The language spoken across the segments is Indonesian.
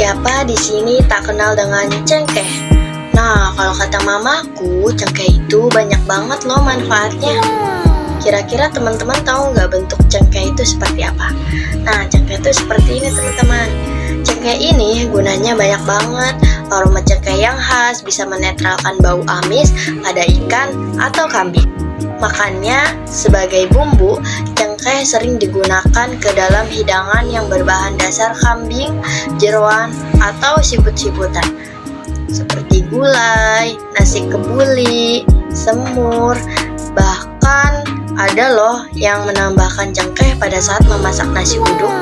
Siapa di sini tak kenal dengan cengkeh? Nah, kalau kata mamaku, cengkeh itu banyak banget loh manfaatnya. Kira-kira teman-teman tahu nggak bentuk cengkeh itu seperti apa? Nah, cengkeh itu seperti ini teman-teman. Cengkeh ini gunanya banyak banget. Aroma cengkeh yang khas bisa menetralkan bau amis pada ikan atau kambing. Makannya sebagai bumbu, cengkeh sering digunakan ke dalam hidangan yang berbahan dasar kambing, jeroan, atau siput-siputan seperti gulai, nasi kebuli, semur, bahkan ada loh yang menambahkan cengkeh pada saat memasak nasi uduk.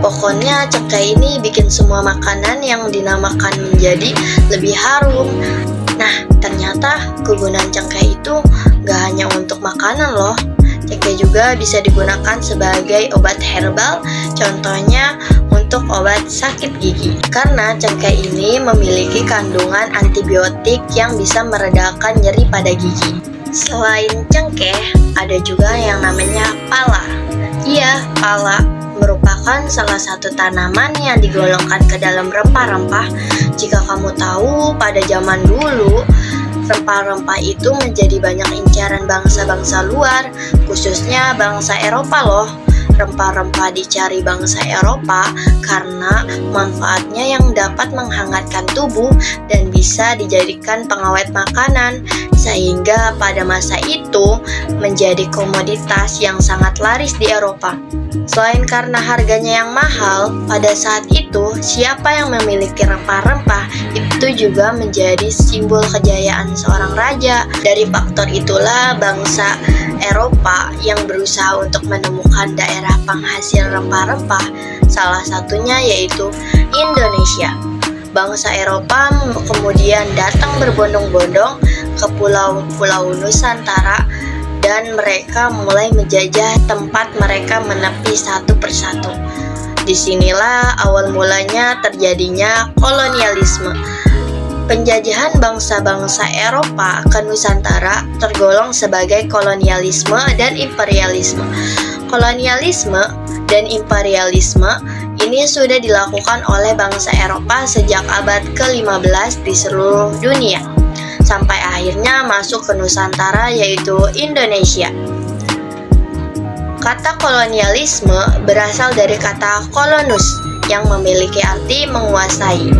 Pokoknya cengkeh ini bikin semua makanan yang dinamakan menjadi lebih harum. Nah, ternyata kegunaan cengkeh itu gak hanya untuk makanan loh. Cengkeh juga bisa digunakan sebagai obat herbal, contohnya untuk obat sakit gigi. Karena cengkeh ini memiliki kandungan antibiotik yang bisa meredakan nyeri pada gigi. Selain cengkeh, ada juga yang namanya pala. Iya, pala merupakan salah satu tanaman yang digolongkan ke dalam rempah-rempah. Jika kamu tahu, pada zaman dulu, rempah-rempah itu menjadi banyak incaran bangsa-bangsa luar, khususnya bangsa Eropa loh. Rempah-rempah dicari bangsa Eropa karena manfaatnya yang dapat menghangatkan tubuh dan bisa dijadikan pengawet makanan, sehingga pada masa itu menjadi komoditas yang sangat laris di Eropa. Selain karena harganya yang mahal, pada saat itu siapa yang memiliki rempah-rempah itu juga menjadi simbol kejayaan seorang raja. Dari faktor itulah bangsa Eropa yang berusaha untuk menemukan daerah penghasil rempah-rempah, salah satunya yaitu Indonesia. Bangsa Eropa kemudian datang berbondong-bondong ke pulau-pulau Nusantara dan mereka mulai menjajah tempat mereka menepi satu persatu. Disinilah awal mulanya terjadinya kolonialisme. Penjajahan bangsa-bangsa Eropa ke Nusantara tergolong sebagai kolonialisme dan imperialisme. Kolonialisme dan imperialisme ini sudah dilakukan oleh bangsa Eropa sejak abad ke-15 di seluruh dunia, sampai akhirnya masuk ke Nusantara yaitu Indonesia. Kata kolonialisme berasal dari kata kolonus yang memiliki arti menguasai.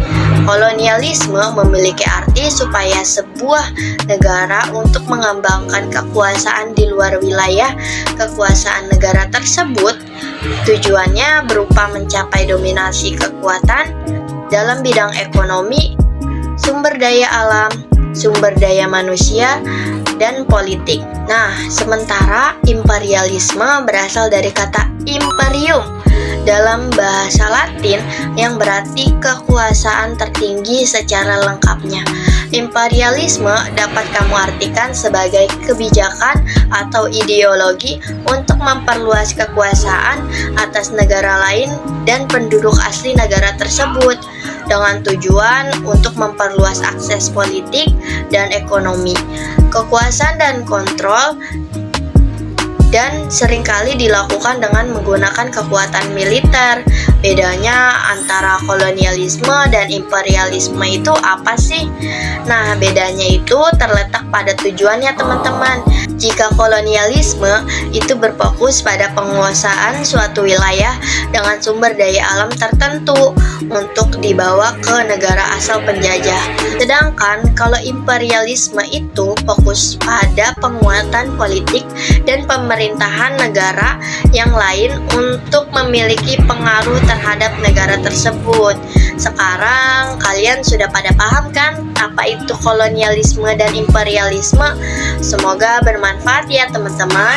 Kolonialisme memiliki arti supaya sebuah negara untuk mengembangkan kekuasaan di luar wilayah kekuasaan negara tersebut. Tujuannya berupa mencapai dominasi kekuatan dalam bidang ekonomi, sumber daya alam, sumber daya manusia, dan politik. Nah, sementara imperialisme berasal dari kata imperium dalam bahasa Latin yang berarti kekuasaan tertinggi secara lengkapnya. Imperialisme dapat kamu artikan sebagai kebijakan atau ideologi untuk memperluas kekuasaan atas negara lain dan penduduk asli negara tersebut dengan tujuan untuk memperluas akses politik dan ekonomi, kekuasaan dan kontrol, dan seringkali dilakukan dengan menggunakan kekuatan militer. Bedanya antara kolonialisme dan imperialisme itu apa sih? Nah, bedanya itu terletak pada tujuannya teman-teman. Jika kolonialisme itu berfokus pada penguasaan suatu wilayah dengan sumber daya alam tertentu untuk dibawa ke negara asal penjajah. Sedangkan kalau imperialisme itu fokus pada penguatan politik dan pemerintahan negara yang lain untuk memiliki pengaruh terhadap negara tersebut. Sekarang kalian sudah pada paham kan apa itu kolonialisme dan imperialisme? Semoga bermanfaat ya teman-teman.